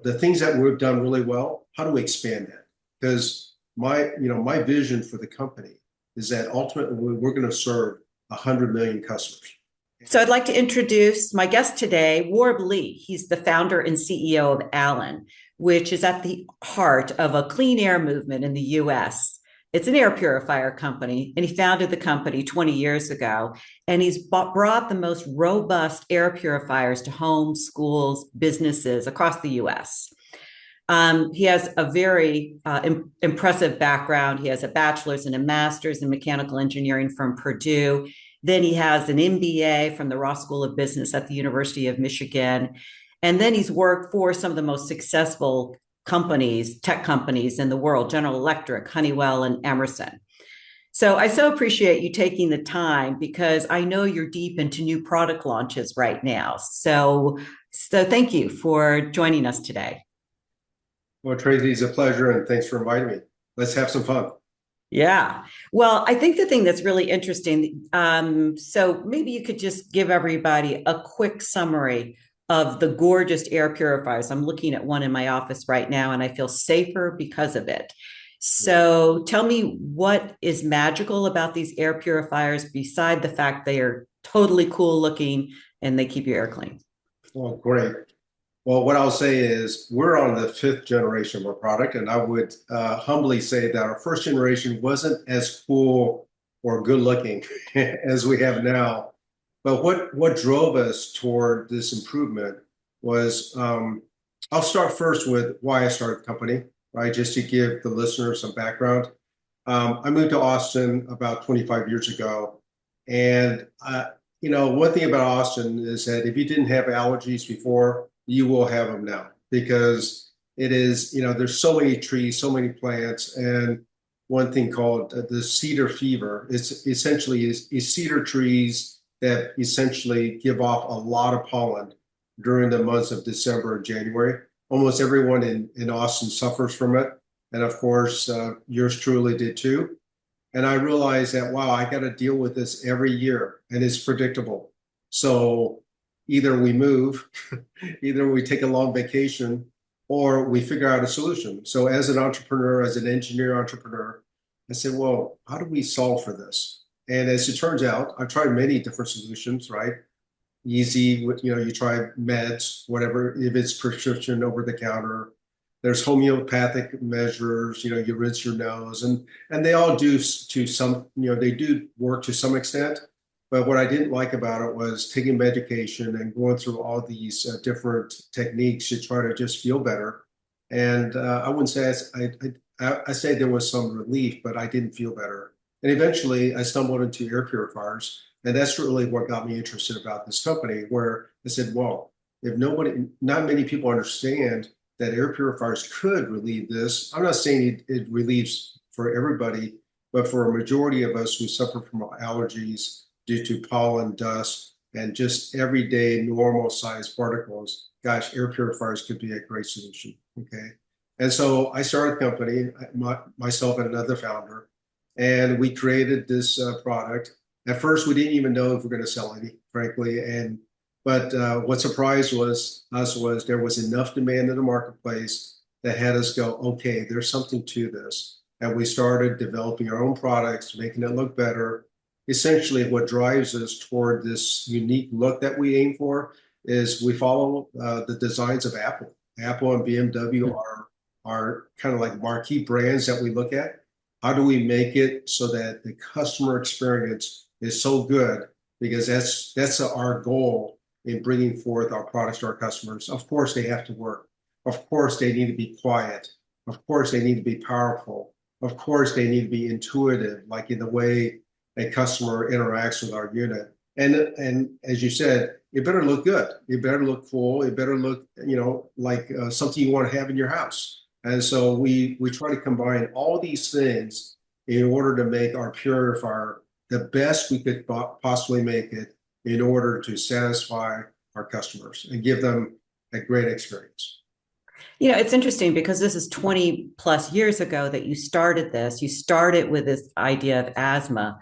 The things that we've done really well, how do we expand that? Because my vision for the company is that ultimately we're going to serve 100 million customers. So I'd like to introduce my guest today, Warb Lee. He's the founder and CEO of Alen, which is at the heart of a clean air movement in the US. It's an air purifier company, and he founded the company 20 years ago. And he's brought the most robust air purifiers to homes, schools, businesses across the US. He has a very impressive background. He has a bachelor's and a master's in mechanical engineering from Purdue. Then he has an MBA from the Ross School of Business at the University of Michigan. And then he's worked for some of the most successful companies, tech companies in the world, General Electric, Honeywell, and Emerson. So I so appreciate you taking the time because I know you're deep into new product launches right now. So thank you for joining us today. Well, Tracy, it's a pleasure, and thanks for inviting me. Let's have some fun. Yeah. Well, I think the thing that's really interesting, so maybe you could just give everybody a quick summary of the gorgeous air purifiers. I'm looking at one in my office right now, and I feel safer because of it. So tell me what is magical about these air purifiers beside the fact they are totally cool looking and they keep your air clean. Well, great. Well, what I'll say is we're on the fifth generation of our product, and I would humbly say that our first generation wasn't as cool or good looking as we have now. But what drove us toward this improvement was I'll start first with why I started the company, right? Just to give the listeners some background. I moved to Austin about 25 years ago, and one thing about Austin is that if you didn't have allergies before, you will have them now because it is, there's so many trees, so many plants, and one thing called the cedar fever. It's essentially is cedar trees that essentially give off a lot of pollen during the months of December and January. Almost everyone in Austin suffers from it. And of course, yours truly did too. And I realized that, wow, I got to deal with this every year and it's predictable. So either we move, either we take a long vacation, or we figure out a solution. So as an entrepreneur, as an engineer entrepreneur, I said, well, how do we solve for this? And as it turns out, I've tried many different solutions, right? Easy, you try meds, whatever, if it's prescription over the counter. There's homeopathic measures, you rinse your nose, and they all do to some, they do work to some extent. But what I didn't like about it was taking medication and going through all these different techniques to try to just feel better. And I wouldn't say I say there was some relief, but I didn't feel better. And eventually, I stumbled into air purifiers, and that's really what got me interested about this company. Where I said, well, if not many people understand that air purifiers could relieve this. I'm not saying it relieves for everybody, but for a majority of us who suffer from allergies due to pollen, dust, and just everyday normal sized particles, gosh, air purifiers could be a great solution. Okay. And so I started the company, myself and another founder, and we created this product. At first, we didn't even know if we were going to sell any, frankly. But what surprised us was there was enough demand in the marketplace that had us go, okay, there's something to this. And we started developing our own products, making it look better. Essentially, what drives us toward this unique look that we aim for is we follow the designs of Apple. Apple and BMW are kind of like marquee brands that we look at. How do we make it so that the customer experience is so good? Because that's our goal in bringing forth our products to our customers. Of course, they have to work. Of course, they need to be quiet. Of course, they need to be powerful. Of course, they need to be intuitive, like in the way a customer interacts with our unit. And as you said, it better look good. It better look cool. It better look, like something you want to have in your house. And so we try to combine all these things in order to make our purifier the best we could possibly make it in order to satisfy our customers and give them a great experience. It's interesting because this is 20 plus years ago that you started this. You started with this idea of asthma.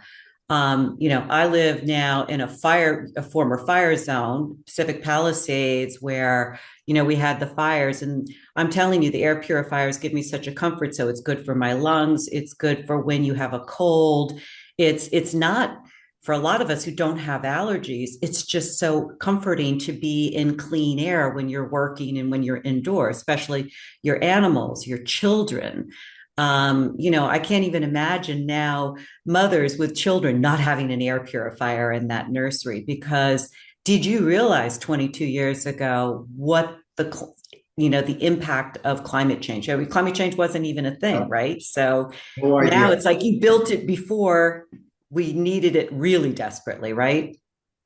I live now in a former fire zone, Pacific Palisades, where, we had the fires. And I'm telling you, the air purifiers give me such a comfort. So it's good for my lungs. It's good for when you have a cold. It's not for a lot of us who don't have allergies. It's just so comforting to be in clean air when you're working and when you're indoors, especially your animals, your children. I can't even imagine now mothers with children not having an air purifier in that nursery, because did you realize 22 years ago what the impact of climate change? I mean, climate change wasn't even a thing, right? So No now idea. it's like you built it before we needed it really desperately, right?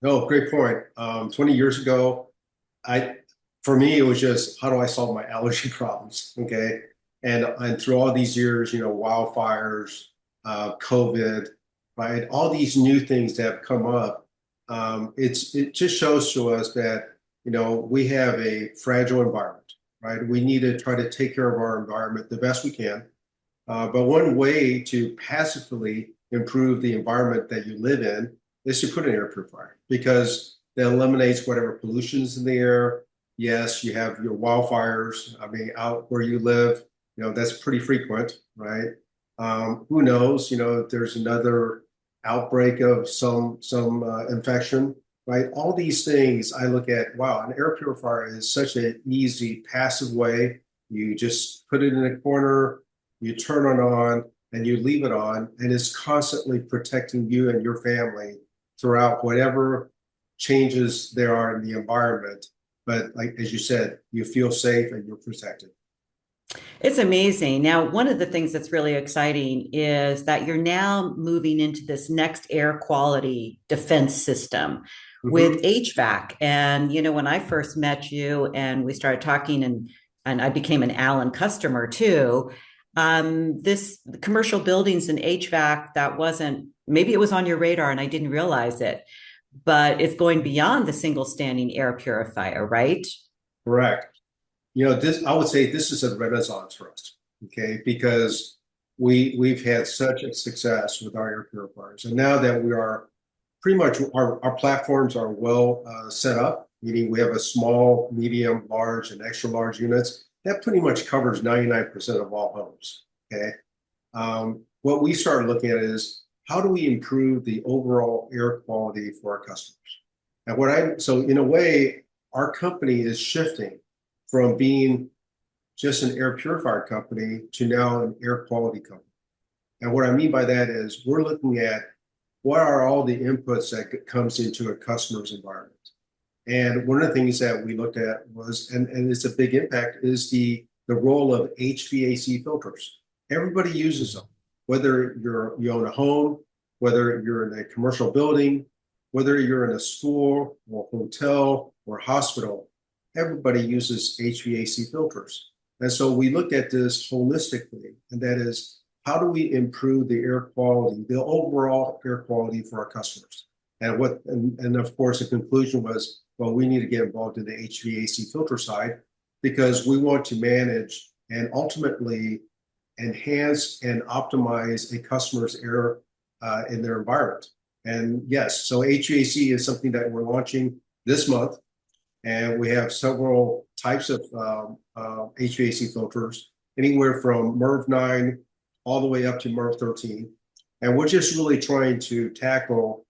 No, great point. 20 years ago, I, for me, it was just how do I solve my allergy problems? Okay. And through all these years, wildfires, COVID, right? All these new things that have come up. It just shows to us that, we have a fragile environment, right? We need to try to take care of our environment the best we can. But one way to passively improve the environment that you live in is to put an air purifier because that eliminates whatever pollution is in the air. Yes, you have your wildfires. I mean, out where you live, that's pretty frequent, right? Who knows, if there's another outbreak of some infection, right? All these things I look at, wow, an air purifier is such an easy, passive way. You just put it in a corner, you turn it on, and you leave it on, and it's constantly protecting you and your family throughout whatever changes there are in the environment. But like as you said, you feel safe and you're protected. It's amazing. Now, one of the things that's really exciting is that you're now moving into this next air quality defense system with Mhm. HVAC. And, when I first met you and we started talking and I became an Alen customer too, this commercial buildings and HVAC, that wasn't, maybe it was on your radar and I didn't realize it, but it's going beyond the single standing air purifier, right? Correct. This I would say this is a renaissance for us, okay? Because we've had such a success with our air purifiers, and now that we are pretty much our platforms are well set up, meaning we have a small, medium, large, and extra large units. That pretty much covers 99% of all homes. Okay. What we started looking at is how do we improve the overall air quality for our customers? And so in a way, our company is shifting from being just an air purifier company to now an air quality company. And what I mean by that is we're looking at what are all the inputs that comes into a customer's environment. And one of the things that we looked at was, and it's a big impact, is the role of HVAC filters. Everybody uses them, whether you own a home, whether you're in a commercial building, whether you're in a school or hotel or hospital, everybody uses HVAC filters. And so we looked at this holistically, and that is how do we improve the air quality, the overall air quality for our customers? And of course, the conclusion was, well, we need to get involved in the HVAC filter side because we want to manage and ultimately enhance and optimize a customer's air in their environment. And yes, so HVAC is something that we're launching this month, and we have several types of HVAC filters, anywhere from MERV 9 all the way up to MERV 13. And we're just really trying to tackle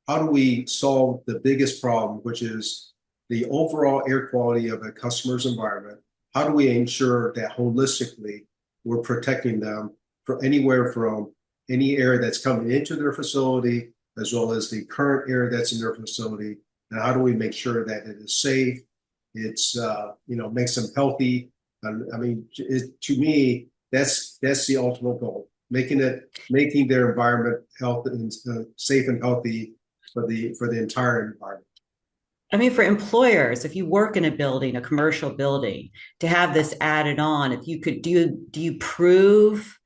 how do we solve the biggest problem, which is the overall air quality of a customer's environment. How do we ensure that holistically we're protecting them from anywhere from any air that's coming into their facility, as well as the current air that's in their facility, and how do we make sure that it is safe, it's makes them healthy. I mean, to me, that's the ultimate goal, making their environment health and safe and healthy for the entire environment. I mean, for employers, if you work in a building, a commercial building, to have this added on, if you could do you prove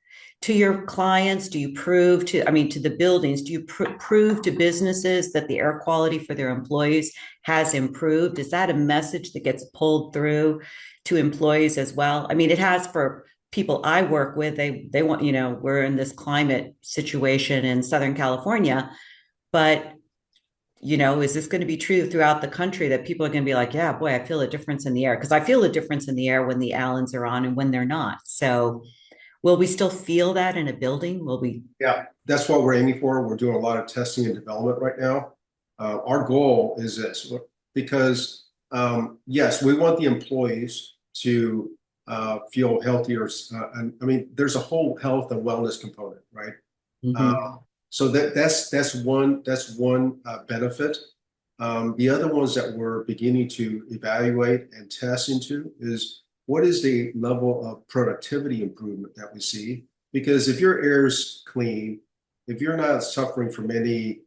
to your clients? Do you prove to, I mean, to the buildings, do you prove to businesses that the air quality for their employees has improved? Is that a message that gets pulled through to employees as well? I mean, it has for people I work with. They want, we're in this climate situation in Southern California. But is this going to be true throughout the country that people are going to be like, yeah, boy, I feel a difference in the air? Because I feel a difference in the air when the Allens are on and when they're not. So will we still feel that in a building? Will we? Yeah, that's what we're aiming for. We're doing a lot of testing and development right now. Our goal is this, because yes, we want the employees to feel healthier. And I mean, there's a whole health and wellness component, right? Mhm. So that's one benefit. The other ones that we're beginning to evaluate and test into is what is the level of productivity improvement that we see? Because if your air is clean, if you're not suffering from any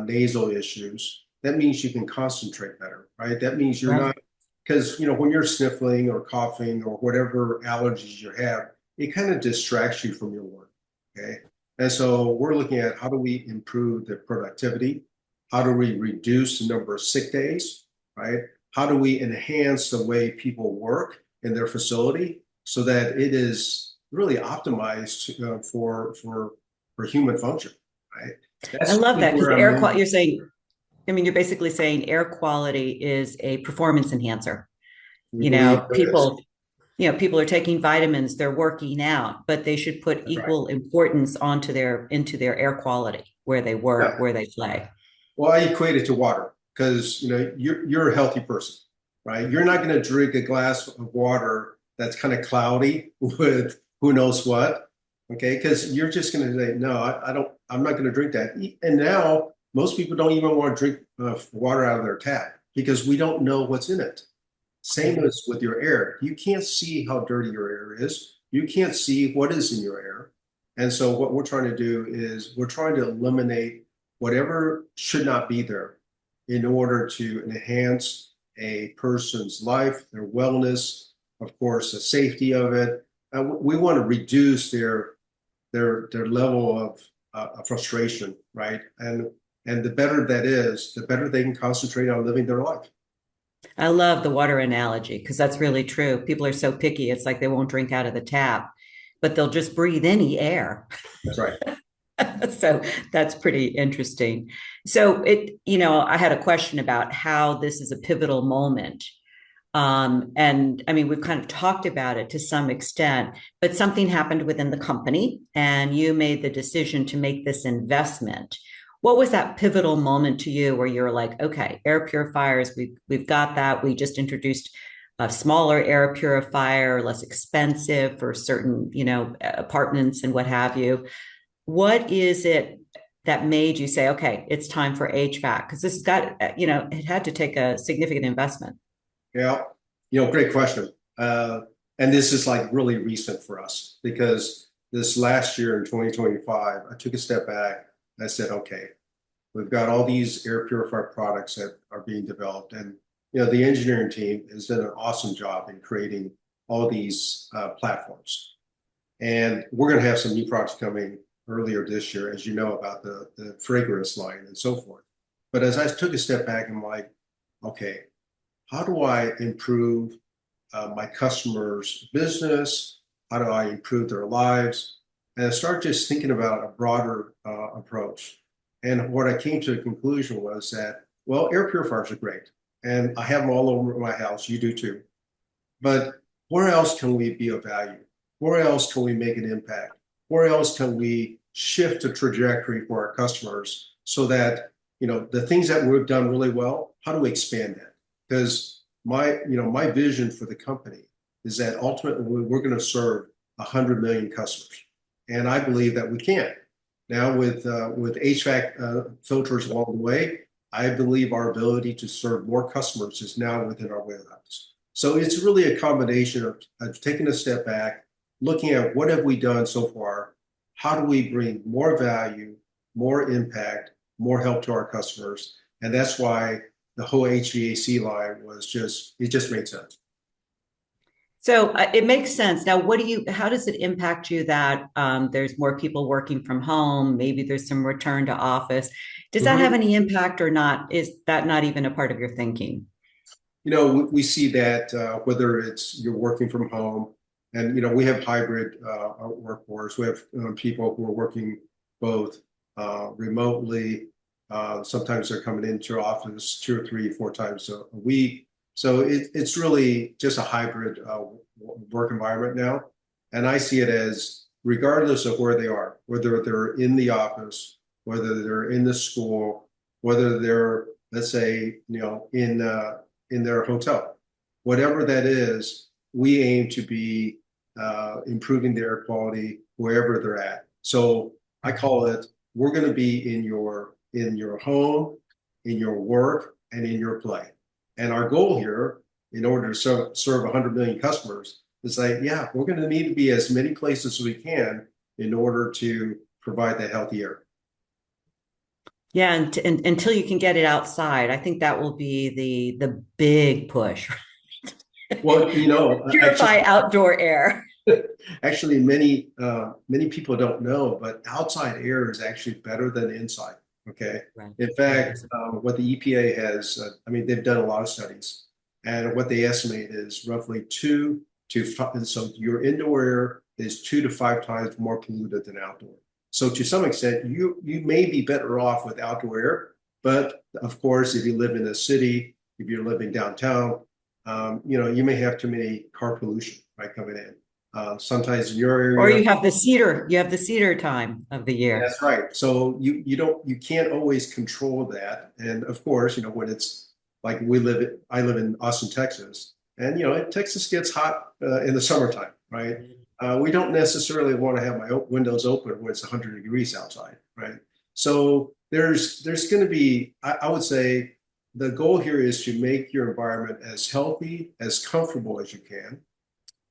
nasal issues, that means you can concentrate better, right? That means you're Right. not, because when you're sniffling or coughing or whatever allergies you have, it kind of distracts you from your work. Okay. And so we're looking at how do we improve the productivity? How do we reduce the number of sick days, right? How do we enhance the way people work in their facility so that it is really optimized for human function, right? I That's love really that because where I'm air leaning. quality, you're saying, I mean, you're basically saying air quality is a performance enhancer. We believe it is. People are taking vitamins, they're working out, but they should put That's right. equal importance into their air quality where they work, Yeah. where they play. Well, I equate it to water because you're a healthy person, right? You're not going to drink a glass of water that's kind of cloudy with who knows what, okay? Because you're just going to say, no, I don't. I'm not going to drink that. And now most people don't even want to drink water out of their tap because we don't know what's in it. Same Mhm. as with your air. You can't see how dirty your air is. You can't see what is in your air. And so what we're trying to do is we're trying to eliminate whatever should not be there in order to enhance a person's life, their wellness, of course, the safety of it. We want to reduce their level of frustration, right? And the better that is, the better they can concentrate on living their life. I love the water analogy because that's really true. People are so picky. It's like they won't drink out of the tap, but they'll just breathe any air. That's right. So that's pretty interesting. So I had a question about how this is a pivotal moment. And I mean, we've kind of talked about it to some extent, but something happened within the company and you made the decision to make this investment. What was that pivotal moment to you where you're like, okay, air purifiers, we've got that. We just introduced a smaller air purifier, less expensive for certain, apartments and what have you. What is it that made you say, okay, it's time for HVAC? Because this has got, it had to take a significant investment. Yeah, great question. And this is like really recent for us because this last year in 2025, I took a step back. I said, okay, we've got all these air purifier products that are being developed, and the engineering team has done an awesome job in creating all these platforms. And we're going to have some new products coming earlier this year, as you know, about the fragrance line and so forth. But as I took a step back, I'm like, okay, how do I improve my customers' business? How do I improve their lives? And I started just thinking about a broader approach. And what I came to a conclusion was that, well, air purifiers are great. And I have them all over my house. You do too. But where else can we be of value? Where else can we make an impact? Where else can we shift the trajectory for our customers so that, the things that we've done really well, how do we expand that? Because my vision for the company is that ultimately we're going to serve 100 million customers. And I believe that we can. Now with HVAC filters along the way, I believe our ability to serve more customers is now within our wheelhouse. So it's really a combination of taking a step back, looking at what have we done so far, how do we bring more value, more impact, more help to our customers, and that's why the whole HVAC line it just made sense. So it makes sense. Now, how does it impact you that there's more people working from home? Maybe there's some return to office. Does that have Mhm. any impact or not? Is that not even a part of your thinking? We see that whether it's you're working from home, and we have hybrid workforce. We have people who are working both remotely. Sometimes they're coming into your office 2 or 3, 4 times a week. So it's really just a hybrid work environment now. And I see it as regardless of where they are, whether they're in the office, whether they're in the school, whether they're, let's say, in their hotel, whatever that is, we aim to be improving the air quality wherever they're at. So I call it, we're going to be in your home, in your work, and in your play. And our goal here, in order to serve 100 million customers, is like, yeah, we're going to need to be as many places as we can in order to provide that healthy air. Yeah, and until you can get it outside, I think that will be the big push. Well, Purify outdoor air. actually, many people don't know, but outside air is actually better than inside. Okay. Right. In fact, what the EPA has, they've done a lot of studies, and what they estimate is roughly 2 to 5. So your indoor air is 2 to 5 times more polluted than outdoor. So to some extent, you may be better off with outdoor air, but of course, if you live in a city, if you're living downtown, you may have too many car pollution right coming in. Sometimes in your area, Or you have the cedar time of the year. that's right. So you can't always control that. And of course, when it's like I live in Austin, Texas, and Texas gets hot in the summertime, right? We don't necessarily want to have my windows open when it's 100 degrees outside, right? So there's going to be, I would say, the goal here is to make your environment as healthy, as comfortable as you can.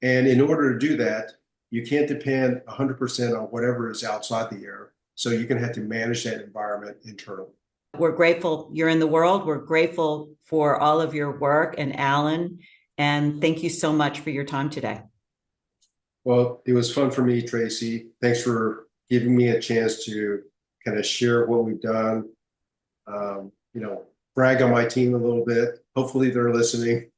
And in order to do that, you can't depend 100% on whatever is outside the air. So you're going to have to manage that environment internally. We're grateful you're in the world. We're grateful for all of your work and Alen. And thank you so much for your time today. Well, it was fun for me, Tracy. Thanks for giving me a chance to kind of share what we've done, brag on my team a little bit. Hopefully they're listening.